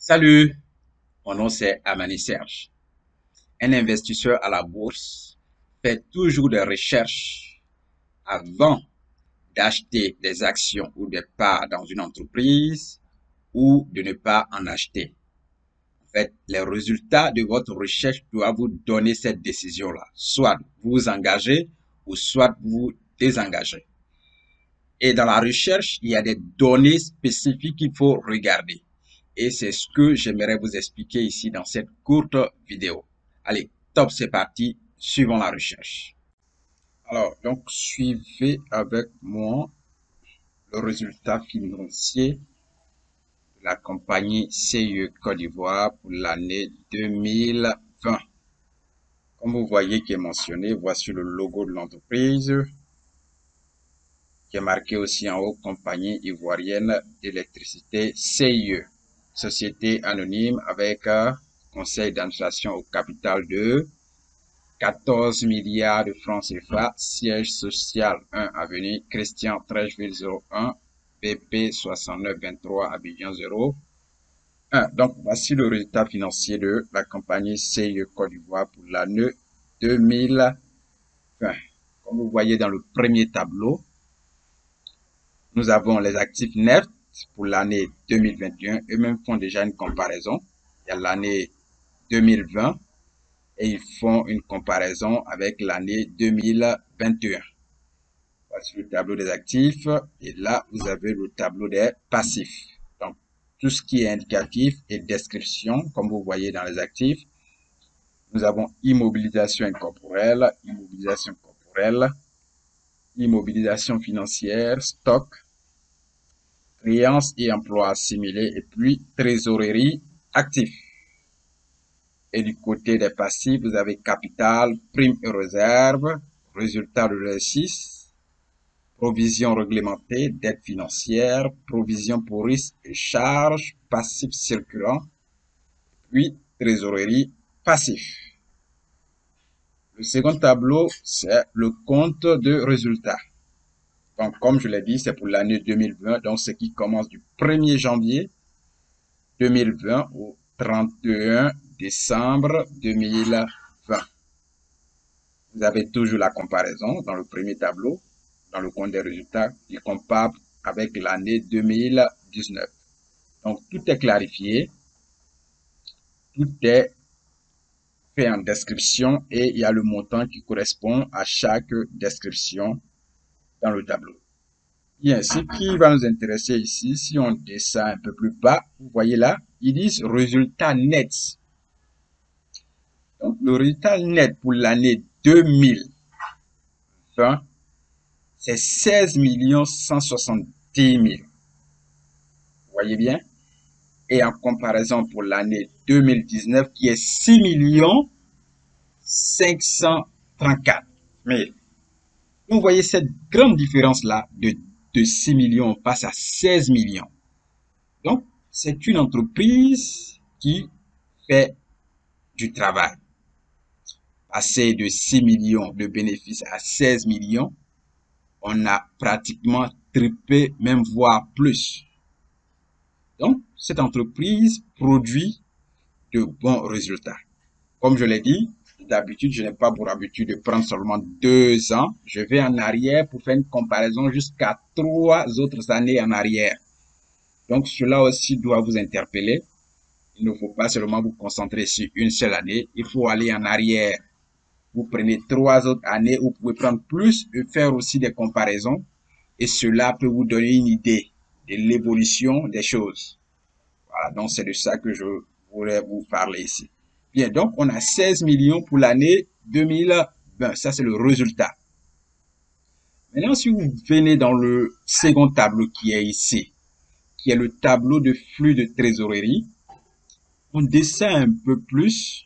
Salut, mon nom c'est Amani Serge. Un investisseur à la bourse fait toujours des recherches avant d'acheter des actions ou des parts dans une entreprise ou de ne pas en acheter. En fait, les résultats de votre recherche doivent vous donner cette décision-là. Soit vous vous engagez ou soit vous vous désengagez. Et dans la recherche, il y a des données spécifiques qu'il faut regarder. Et c'est ce que j'aimerais vous expliquer ici dans cette courte vidéo. Allez, top, c'est parti, suivons la recherche. Alors, donc, suivez avec moi le résultat financier de la compagnie CIE Côte d'Ivoire pour l'année 2020. Comme vous voyez qui est mentionné, voici le logo de l'entreprise qui est marqué aussi en haut, compagnie ivoirienne d'électricité CIE, société anonyme avec conseil d'administration au capital de 14 milliards de francs CFA, siège social 1 avenue Christian Trècheville 01, BP 6923 Abidjan 01. Donc, voici le résultat financier de la compagnie CIE Côte d'Ivoire pour l'année 2020. Comme vous voyez dans le premier tableau, nous avons les actifs nets pour l'année 2021. Eux-mêmes font déjà une comparaison. Il y a l'année 2020 et ils font une comparaison avec l'année 2021. Voici le tableau des actifs et là, vous avez le tableau des passifs. Donc, tout ce qui est indicatif et description, comme vous voyez dans les actifs, nous avons immobilisation incorporelle, immobilisation financière, stock, créances et emplois assimilés et puis trésorerie actif. Et du côté des passifs, vous avez capital, prime et réserve, résultat de l'exercice, provision réglementée, dette financière, provision pour risques et charges, passif circulant, puis trésorerie passif. Le second tableau, c'est le compte de résultat. Donc, comme je l'ai dit, c'est pour l'année 2020, donc ce qui commence du 1er janvier 2020 au 31 décembre 2020. Vous avez toujours la comparaison dans le premier tableau, dans le compte des résultats, qui compare avec l'année 2019. Donc, tout est clarifié, tout est fait en description et il y a le montant qui correspond à chaque description dans le tableau. Bien, ce qui va nous intéresser ici, si on descend un peu plus bas, vous voyez là, ils disent résultat net. Donc, le résultat net pour l'année 2020, c'est 16 170 000. Vous voyez bien? Et en comparaison pour l'année 2019, qui est 6 534 000. Vous voyez cette grande différence-là de 6 millions, on passe à 16 millions. Donc, c'est une entreprise qui fait du travail. Passer de 6 millions de bénéfices à 16 millions, on a pratiquement triplé, même voire plus. Donc, cette entreprise produit de bons résultats. Comme je l'ai dit, d'habitude, je n'ai pas pour habitude de prendre seulement 2 ans. Je vais en arrière pour faire une comparaison jusqu'à 3 autres années en arrière. Donc, cela aussi doit vous interpeller. Il ne faut pas seulement vous concentrer sur une seule année. Il faut aller en arrière. Vous prenez 3 autres années, vous pouvez prendre plus et faire aussi des comparaisons. Et cela peut vous donner une idée de l'évolution des choses. Voilà, donc c'est de ça que je voulais vous parler ici. Bien, donc on a 16 millions pour l'année 2020. Ça, c'est le résultat. Maintenant, si vous venez dans le second tableau qui est ici, qui est le tableau de flux de trésorerie, on descend un peu plus.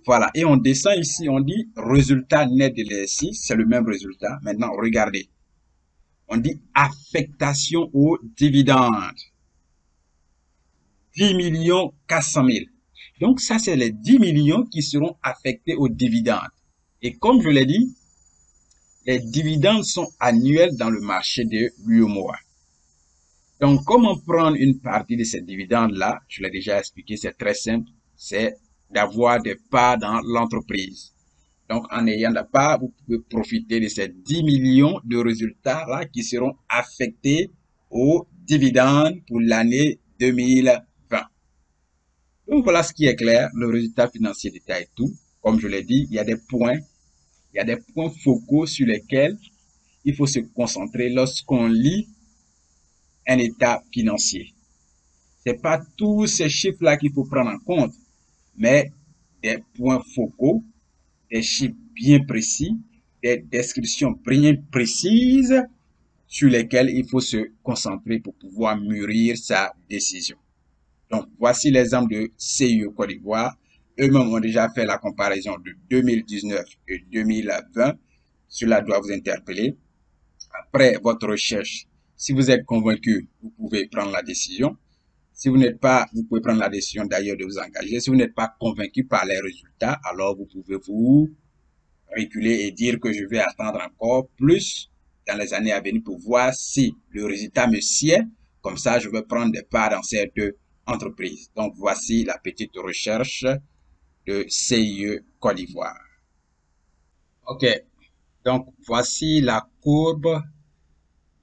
Voilà, et on descend ici, on dit résultat net de l'exercice, c'est le même résultat. Maintenant, regardez. On dit affectation aux dividendes. 10 400 000. Donc, ça, c'est les 10 millions qui seront affectés aux dividendes. Et comme je l'ai dit, les dividendes sont annuels dans le marché de l'UEMOA. Donc, comment prendre une partie de ces dividendes-là? Je l'ai déjà expliqué, c'est très simple. C'est d'avoir des parts dans l'entreprise. Donc, en ayant des parts, vous pouvez profiter de ces 10 millions de résultats-là qui seront affectés aux dividendes pour l'année 2020. Donc, voilà ce qui est clair, le résultat financier d'État et tout. Comme je l'ai dit, il y a des points focaux sur lesquels il faut se concentrer lorsqu'on lit un état financier. C'est pas tous ces chiffres-là qu'il faut prendre en compte, mais des points focaux, des chiffres bien précis, des descriptions bien précises sur lesquelles il faut se concentrer pour pouvoir mûrir sa décision. Donc, voici l'exemple de CIE Côte d'Ivoire. Eux-mêmes ont déjà fait la comparaison de 2019 et 2020. Cela doit vous interpeller. Après votre recherche, si vous êtes convaincu, vous pouvez prendre la décision. Si vous n'êtes pas, vous pouvez prendre la décision d'ailleurs de vous engager. Si vous n'êtes pas convaincu par les résultats, alors vous pouvez vous reculer et dire que je vais attendre encore plus dans les années à venir pour voir si le résultat me sied. Comme ça, je vais prendre des parts dans cette entreprise. Donc, voici la petite recherche de CIE Côte d'Ivoire. OK. Donc, voici la courbe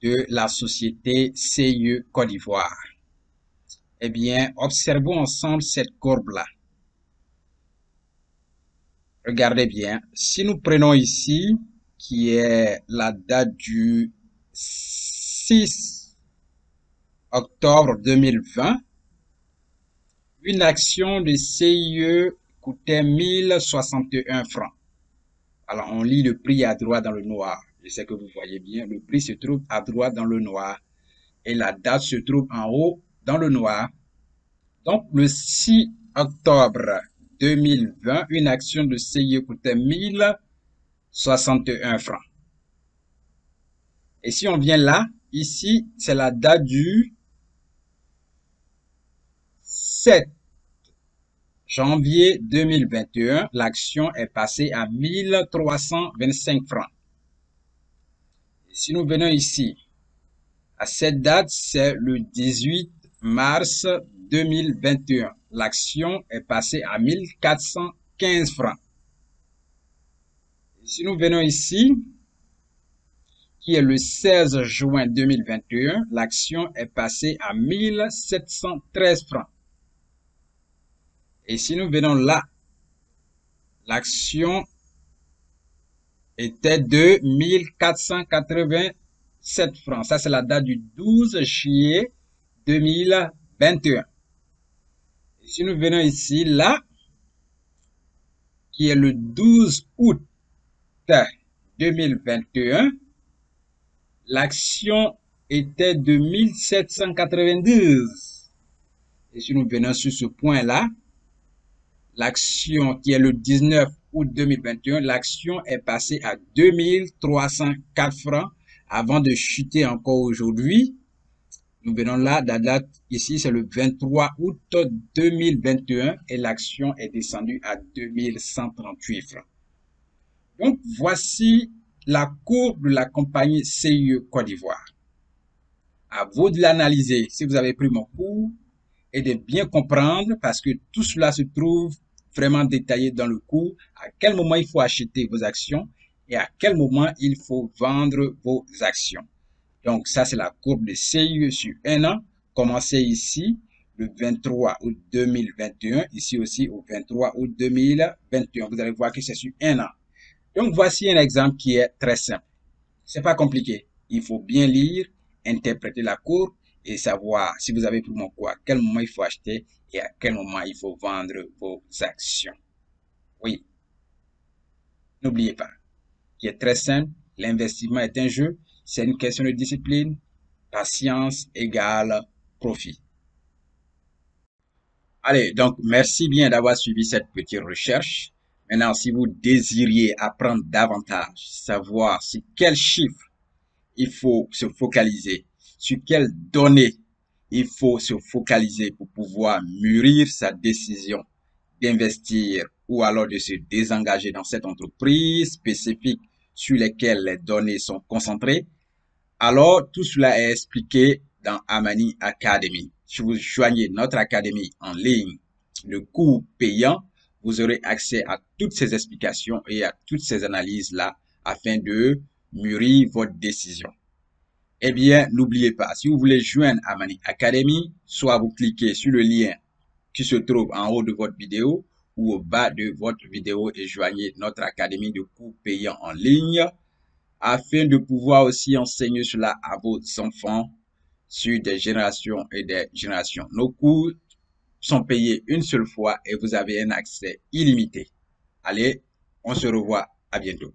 de la société CIE Côte d'Ivoire. Eh bien, observons ensemble cette courbe-là. Regardez bien. Si nous prenons ici, qui est la date du 6 octobre 2020, une action de CIE coûtait 1061 francs. Alors, on lit le prix à droite dans le noir. Je sais que vous voyez bien, le prix se trouve à droite dans le noir et la date se trouve en haut dans le noir. Donc, le 6 octobre 2020, une action de CIE coûtait 1061 francs. Et si on vient là, ici, c'est la date du 7 janvier 2021. L'action est passée à 1325 francs. Et si nous venons ici, à cette date, c'est le 18 mars 2021. L'action est passée à 1415 francs. Et si nous venons ici, qui est le 16 juin 2021, l'action est passée à 1713 francs. Et si nous venons là, l'action était de 1487 francs. Ça, c'est la date du 12 juillet 2021. Et si nous venons ici, là, qui est le 12 août 2021, l'action était de 1792. Et si nous venons sur ce point-là, l'action qui est le 19 août 2021, l'action est passée à 2304 francs avant de chuter encore aujourd'hui. Nous venons là, la date ici, c'est le 23 août 2021 et l'action est descendue à 2138 francs. Donc, voici la courbe de la compagnie CIE Côte d'Ivoire. À vous de l'analyser si vous avez pris mon cours et de bien comprendre parce que tout cela se trouve vraiment détaillé dans le cours. À quel moment il faut acheter vos actions et à quel moment il faut vendre vos actions. Donc, ça, c'est la courbe de CIE sur un an. Commencez ici le 23 août 2021, ici aussi au 23 août 2021. Vous allez voir que c'est sur un an. Donc, voici un exemple qui est très simple. C'est pas compliqué. Il faut bien lire, interpréter la courbe et savoir si vous avez pris mon cours, à quel moment il faut acheter et à quel moment il faut vendre vos actions. Oui. N'oubliez pas, qui est très simple, l'investissement est un jeu, c'est une question de discipline, patience égale profit. Allez, donc merci bien d'avoir suivi cette petite recherche. Maintenant, si vous désiriez apprendre davantage, savoir sur quels chiffres il faut se focaliser, sur quelles données il faut se focaliser pour pouvoir mûrir sa décision d'investir ou alors de se désengager dans cette entreprise spécifique sur lesquelles les données sont concentrées, alors tout cela est expliqué dans Amani Academy. Si vous joignez notre académie en ligne, le cours payant, vous aurez accès à toutes ces explications et à toutes ces analyses-là afin de mûrir votre décision. Eh bien, n'oubliez pas, si vous voulez joindre Amani Academy, soit vous cliquez sur le lien qui se trouve en haut de votre vidéo ou au bas de votre vidéo et joignez notre académie de cours payants en ligne afin de pouvoir aussi enseigner cela à vos enfants sur des générations et des générations. Nos cours sont payés une seule fois et vous avez un accès illimité. Allez, on se revoit. À bientôt.